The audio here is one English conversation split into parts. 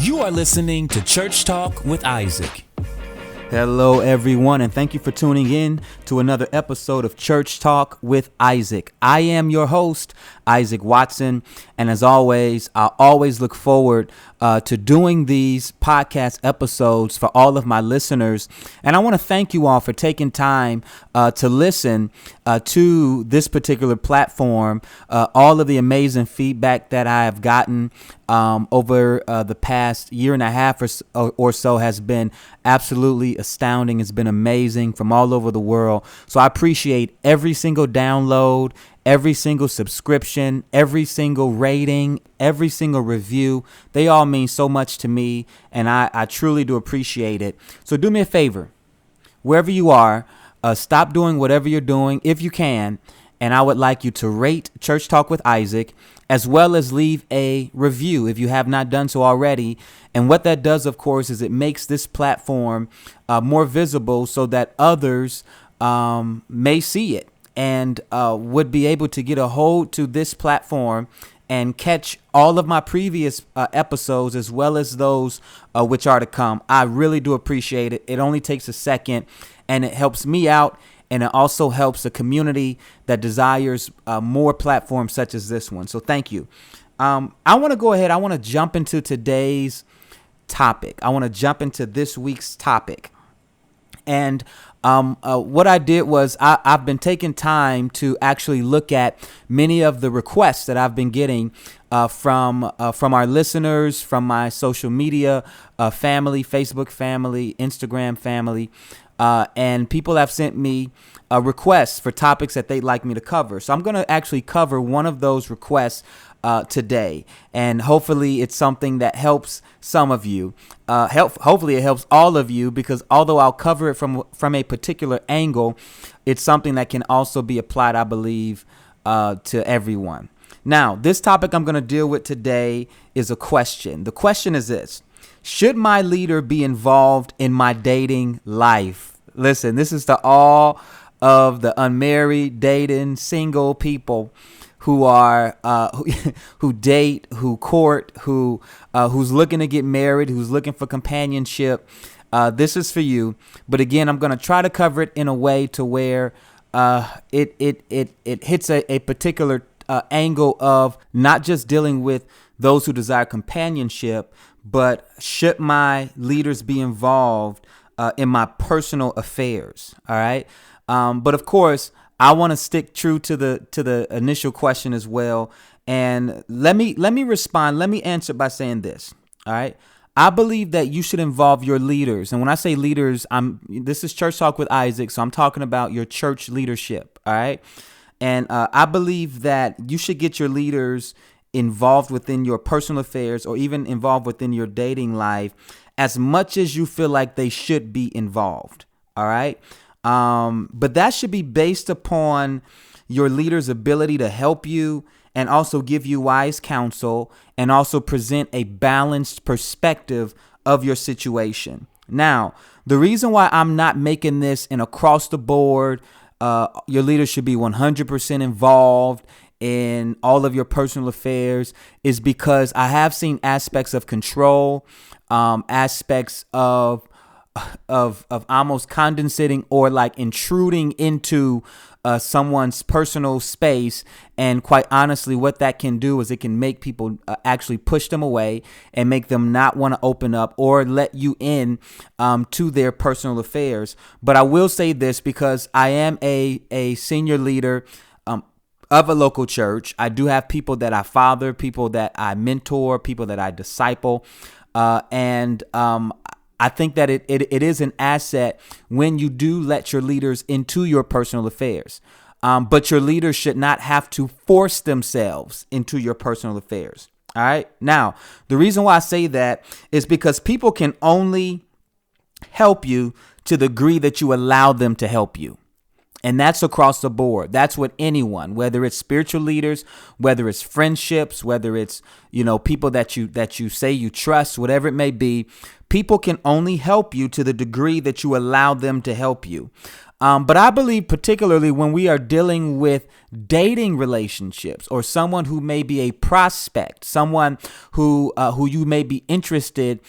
You are listening to Church Talk with Isaac. Hello, everyone, and thank you for tuning in to another episode of Church Talk with Isaac. I am your host, Isaac Watson, and as always, I always look forward to doing these podcast episodes for all of my listeners. And I want to thank you all for taking time to listen to this particular platform. All of the amazing feedback that I have gotten over the past year and a half or so has been absolutely astounding. It's been amazing from all over the world. So I appreciate every single download, every single subscription, every single rating, every single review. They all mean so much to me, and I truly do appreciate it. So do me a favor, wherever you are, stop doing whatever you're doing if you can, and I would like you to rate Church Talk with Isaac, as well as leave a review if you have not done so already. And what that does, of course, is it makes this platform more visible so that others may see it and would be able to get a hold to this platform and catch all of my previous episodes as well as those which are to come. I really do appreciate it. It only takes a second, and it helps me out. And it also helps the community that desires more platforms such as this one. So thank you. I want to go ahead. I want to jump into today's topic. I want to jump into this week's topic. And what I did was I've been taking time to actually look at many of the requests that I've been getting from our listeners, from my social media family, Facebook family, Instagram family. And people have sent me requests for topics that they'd like me to cover. So I'm going to actually cover one of those requests today. And hopefully it's something that helps some of you. Hopefully it helps all of you, because although I'll cover it from a particular angle, it's something that can also be applied, I believe, to everyone. Now, this topic I'm going to deal with today is a question. The question is this: should my leader be involved in my dating life? Listen, this is to all of the unmarried, dating, single people who are who date, who court, who's looking to get married, who's looking for companionship. This is for you. But again, I'm going to try to cover it in a way to where it hits a particular angle of not just dealing with those who desire companionship, but should my leaders be involved in my personal affairs? All right. But of course, I want to stick true to the initial question as well. And let me respond. Let me answer by saying this. All right. I believe that you should involve your leaders. And when I say leaders, this is Church Talk with Isaac. So I'm talking about your church leadership. All right. And I believe that you should get your leaders involved within your personal affairs, or even involved within your dating life, as much as you feel like they should be involved. All right. But that should be based upon your leader's ability to help you and also give you wise counsel and also present a balanced perspective of your situation. Now, the reason why I'm not making this an across the board, your leader should be 100% involved in all of your personal affairs, is because I have seen aspects of control, aspects of almost condescending or like intruding into someone's personal space. And quite honestly, what that can do is it can make people actually push them away and make them not want to open up or let you in to their personal affairs. But I will say this, because I am a senior leader of a local church. I do have people that I father, people that I mentor, people that I disciple. And I think that it is an asset when you do let your leaders into your personal affairs. But your leaders should not have to force themselves into your personal affairs. All right. Now, the reason why I say that is because people can only help you to the degree that you allow them to help you. And that's across the board. That's with anyone, whether it's spiritual leaders, whether it's friendships, whether it's, people that you say you trust, whatever it may be. People can only help you to the degree that you allow them to help you. But I believe particularly when we are dealing with dating relationships or someone who may be a prospect, someone who you may be interested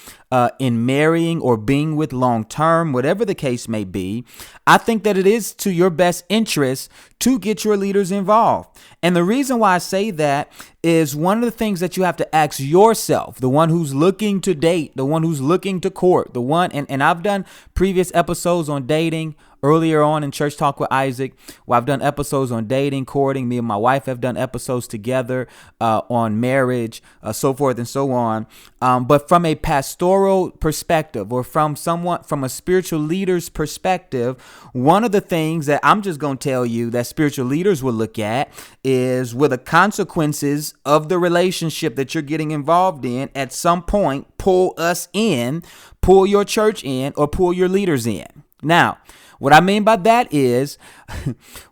in marrying or being with long term, whatever the case may be, I think that it is to your best interest to get your leaders involved. And the reason why I say that is one of the things that you have to ask yourself, the one who's looking to date, the one who's looking to court, the one, and I've done previous episodes on dating earlier on in Church Talk with Isaac, where I've done episodes on dating, courting. Me and my wife have done episodes together on marriage, so forth and so on. But from a pastoral perspective or from a spiritual leader's perspective, one of the things that I'm just going to tell you that spiritual leaders will look at is will the consequences of the relationship that you're getting involved in at some point pull us in, pull your church in, or pull your leaders in. Now, what I mean by that is,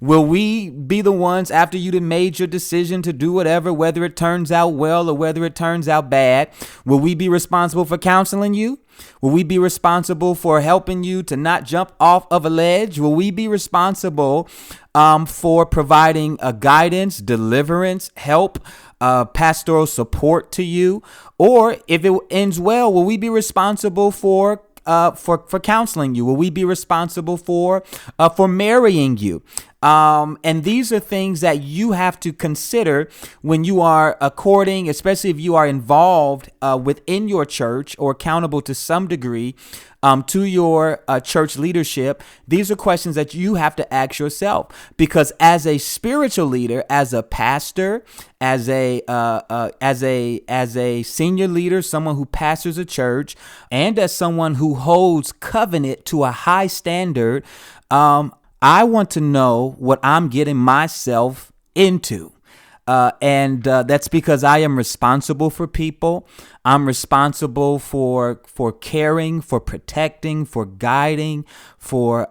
will we be the ones after you've made your decision to do whatever, whether it turns out well or whether it turns out bad? Will we be responsible for counseling you? Will we be responsible for helping you to not jump off of a ledge? Will we be responsible for providing guidance, deliverance, help, pastoral support to you? Or if it ends well, will we be responsible for counseling you? Will we be responsible for marrying you? And these are things that you have to consider when you are courting, especially if you are involved within your church or accountable to some degree to your church leadership. These are questions that you have to ask yourself, because as a spiritual leader, as a pastor, as a senior leader, someone who pastors a church, and as someone who holds covenant to a high standard, I want to know what I'm getting myself into. And that's because I am responsible for people. I'm responsible for caring, for protecting, for guiding, for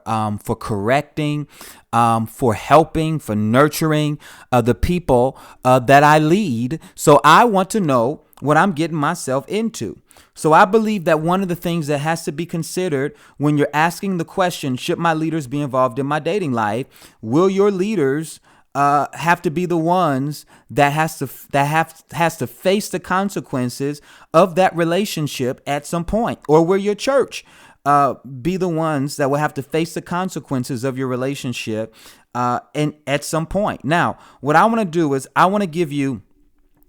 correcting, for helping, for nurturing the people that I lead. So I want to know what I'm getting myself into. So I believe that one of the things that has to be considered when you're asking the question, should my leaders be involved in my dating life? Will your leaders have to be the ones that has to face the consequences of that relationship at some point? Or will your church be the ones that will have to face the consequences of your relationship and at some point? Now, what I want to do is I want to give you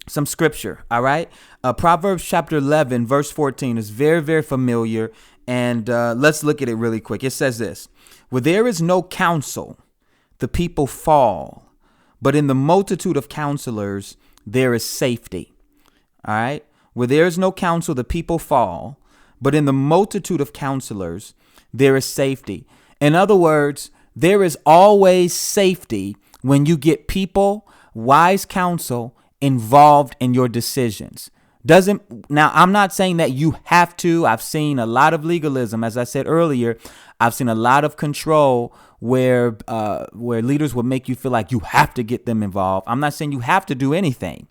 some scripture. All right. Proverbs chapter 11, verse 14 is very, very familiar. And let's look at it really quick. It says this: where there is no counsel, the people fall, but in the multitude of counselors, there is safety. All right. Where there is no counsel, the people fall, but in the multitude of counselors, there is safety. In other words, there is always safety when you get people, wise counsel, involved in your decisions. Now, I'm not saying that you have to. I've seen a lot of legalism. As I said earlier, I've seen a lot of control where leaders will make you feel like you have to get them involved. I'm not saying you have to do anything,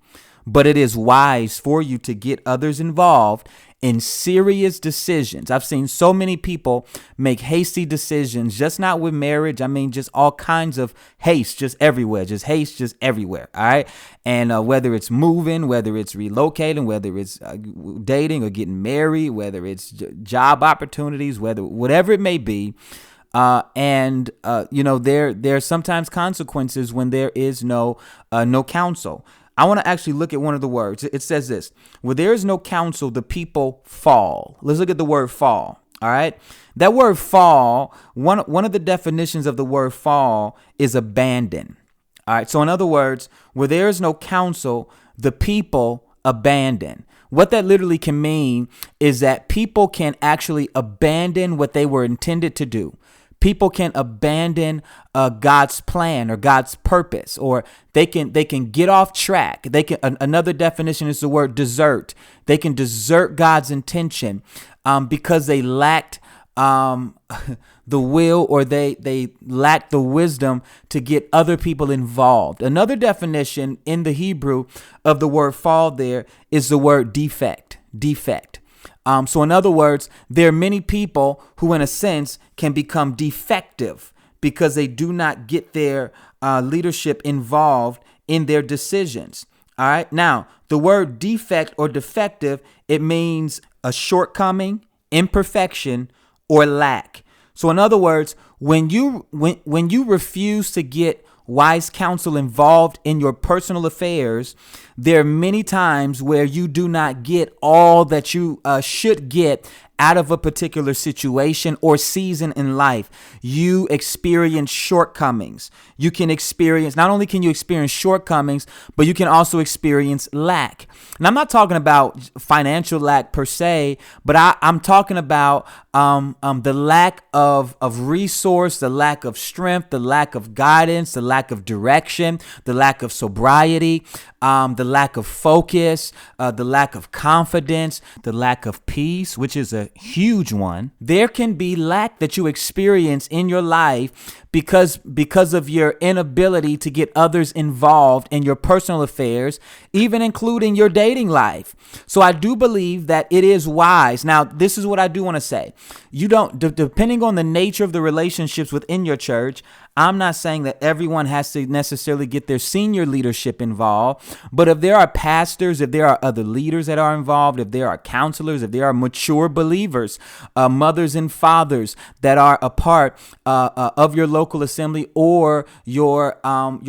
but it is wise for you to get others involved in serious decisions. I've seen so many people make hasty decisions, just not with marriage. I mean, just all kinds of haste, just everywhere, just haste, just everywhere. All right. And whether it's moving, whether it's relocating, whether it's dating or getting married, whether it's job opportunities, whatever it may be. There are sometimes consequences when there is no counsel. I want to actually look at one of the words. It says this: where there is no counsel, the people fall. Let's look at the word fall. All right. That word fall, one of the definitions of the word fall is abandon. All right. So in other words, where there is no counsel, the people abandon. What that literally can mean is that people can actually abandon what they were intended to do. People can abandon God's plan or God's purpose, or they can get off track. Another definition is the word desert. They can desert God's intention because they lacked the will, or they lacked the wisdom to get other people involved. Another definition in the Hebrew of the word fall there is the word defect. So in other words, there are many people who, in a sense, can become defective because they do not get their leadership involved in their decisions. All right. Now, the word defect or defective, it means a shortcoming, imperfection, or lack. So in other words, when you refuse to get wise counsel involved in your personal affairs, there are many times where you do not get all that you should get out of a particular situation or season in life. You experience shortcomings. You can experience, not only can you experience shortcomings, but you can also experience lack. And I'm not talking about financial lack per se, but I'm talking about the lack of resource, the lack of strength, the lack of guidance, the lack of direction, the lack of sobriety, the lack of focus, the lack of confidence, the lack of peace, which is a huge one. There can be lack that you experience in your life because of your inability to get others involved in your personal affairs, even including your dating life. So I do believe that it is wise. Now, this is what I do want to say. You don't, depending on the nature of the relationships within your church, I'm not saying that everyone has to necessarily get their senior leadership involved, but if there are pastors, if there are other leaders that are involved, if there are counselors, if there are mature believers, mothers and fathers that are a part of your local assembly or your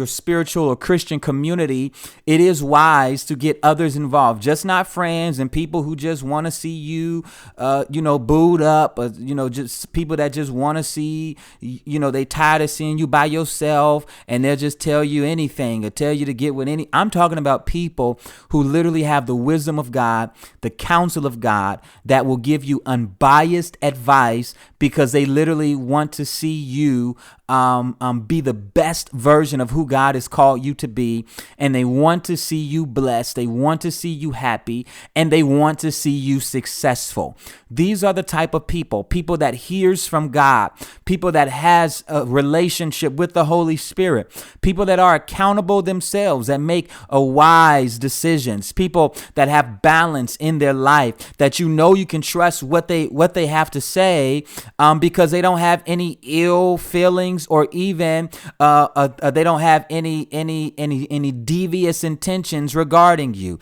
spiritual or Christian community, it is wise to get others involved, just not friends and people who just want to see you, booed up, just people that just want to see, they tired of seeing you by yourself and they'll just tell you anything or tell you to get with any. I'm talking about people who literally have the wisdom of God, the counsel of God that will give you unbiased advice because they literally want to see you be the best version of who God has called you to be. And they want to see you blessed. They want to see you happy, and they want to see you successful. These are the type of people that hears from God, people that has a relationship with the Holy Spirit, people that are accountable themselves, that make wise decisions, people that have balance in their life, that you can trust what they have to say because they don't have any ill feelings or even they don't have any devious intentions regarding you.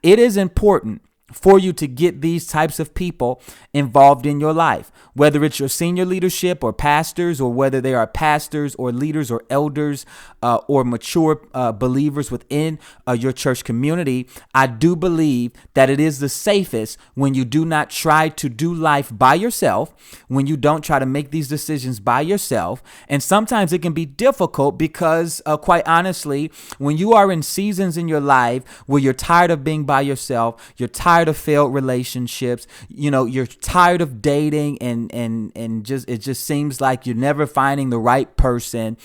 It is important for you to get these types of people involved in your life, whether it's your senior leadership or pastors, or whether they are pastors or leaders or elders or mature believers within your church community. I do believe that it is the safest when you do not try to do life by yourself, when you don't try to make these decisions by yourself. And sometimes it can be difficult because quite honestly, when you are in seasons in your life where you're tired of being by yourself, you're tired of failed relationships, you're tired of dating and just it just seems like you're never finding the right person.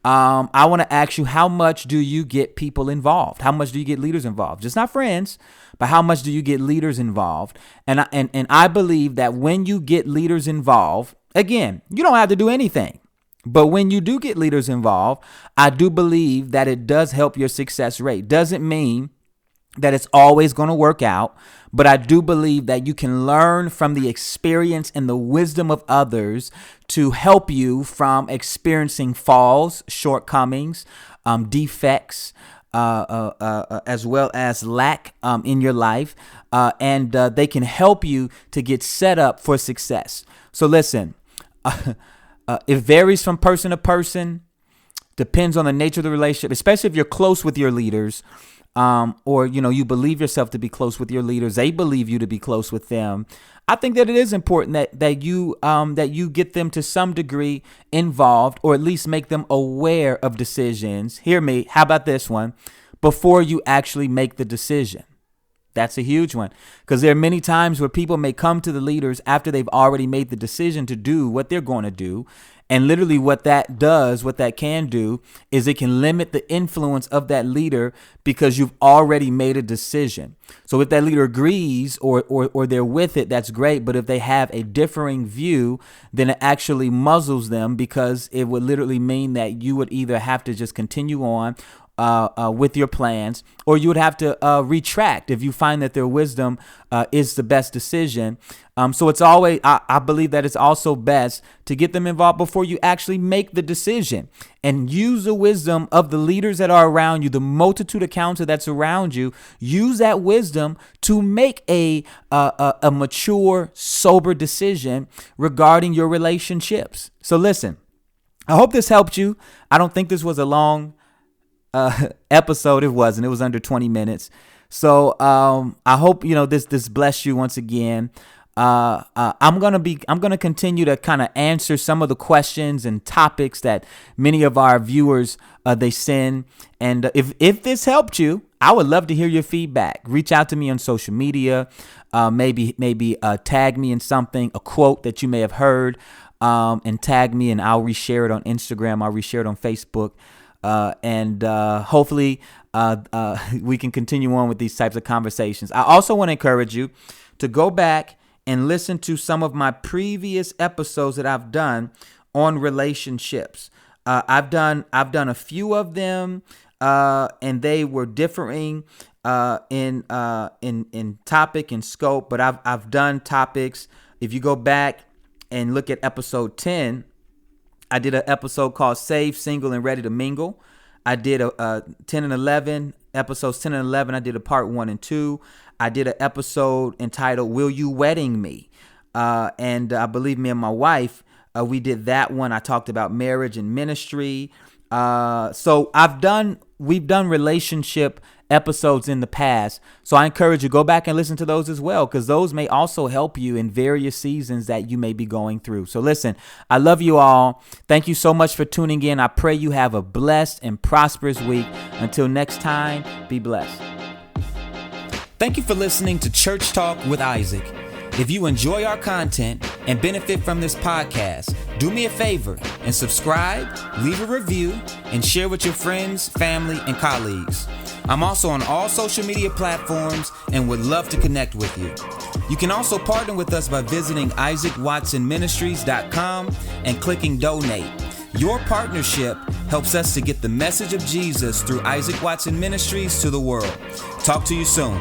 I want to ask you, how much do you get people involved? How much do you get leaders involved? Just not friends, but how much do you get leaders involved? And I believe that when you get leaders involved, again, you don't have to do anything. But when you do get leaders involved, I do believe that it does help your success rate. Doesn't mean that it's always going to work out, but I do believe that you can learn from the experience and the wisdom of others to help you from experiencing falls, shortcomings, defects, as well as lack in your life, and they can help you to get set up for success. So listen, it varies from person to person, depends on the nature of the relationship, especially if you're close with your leaders. Or you believe yourself to be close with your leaders, they believe you to be close with them. I think that it is important that you get them to some degree involved, or at least make them aware of decisions. Hear me. How about this one? Before you actually make the decision. That's a huge one, because there are many times where people may come to the leaders after they've already made the decision to do what they're going to do. And literally what that can do is it can limit the influence of that leader because you've already made a decision. So if that leader agrees or they're with it, that's great. But if they have a differing view, then it actually muzzles them, because it would literally mean that you would either have to just continue on, with your plans, or you would have to retract if you find that their wisdom is the best decision. So it's always, I believe that it's also best to get them involved before you actually make the decision, and use the wisdom of the leaders that are around you, the multitude of counsel that's around you. Use that wisdom to make a mature, sober decision regarding your relationships. So listen, I hope this helped you. I don't think this was a long episode. It wasn't. It was under 20 minutes. So I hope this blessed you once again. I'm gonna continue to kind of answer some of the questions and topics that many of our viewers they send. And if this helped you, I would love to hear your feedback. Reach out to me on social media. Maybe tag me in something, a quote that you may have heard, and tag me, and I'll reshare it on Instagram. I'll reshare it on Facebook. And hopefully we can continue on with these types of conversations. I also want to encourage you to go back and listen to some of my previous episodes that I've done on relationships. I've done a few of them, and they were differing in topic and scope. But I've done topics. If you go back and look at episode 10, I did an episode called Saved, Single, and Ready to Mingle. I did a 10 and 11, episodes 10 and 11. I did a part 1 and 2. I did an episode entitled Will You Wedding Me? And I believe me and my wife, we did that one. I talked about marriage and ministry. So we've done relationship episodes in the past. So I encourage you, go back and listen to those as well, because those may also help you in various seasons that you may be going through. So listen, I love you all. Thank you so much for tuning in. I pray you have a blessed and prosperous week. Until next time, be blessed. Thank you for listening to Church Talk with Isaac. If you enjoy our content and benefit from this podcast, do me a favor and subscribe, leave a review, and share with your friends, family, and colleagues. I'm also on all social media platforms and would love to connect with you. You can also partner with us by visiting isaacwatsonministries.com and clicking donate. Your partnership helps us to get the message of Jesus through Isaac Watson Ministries to the world. Talk to you soon.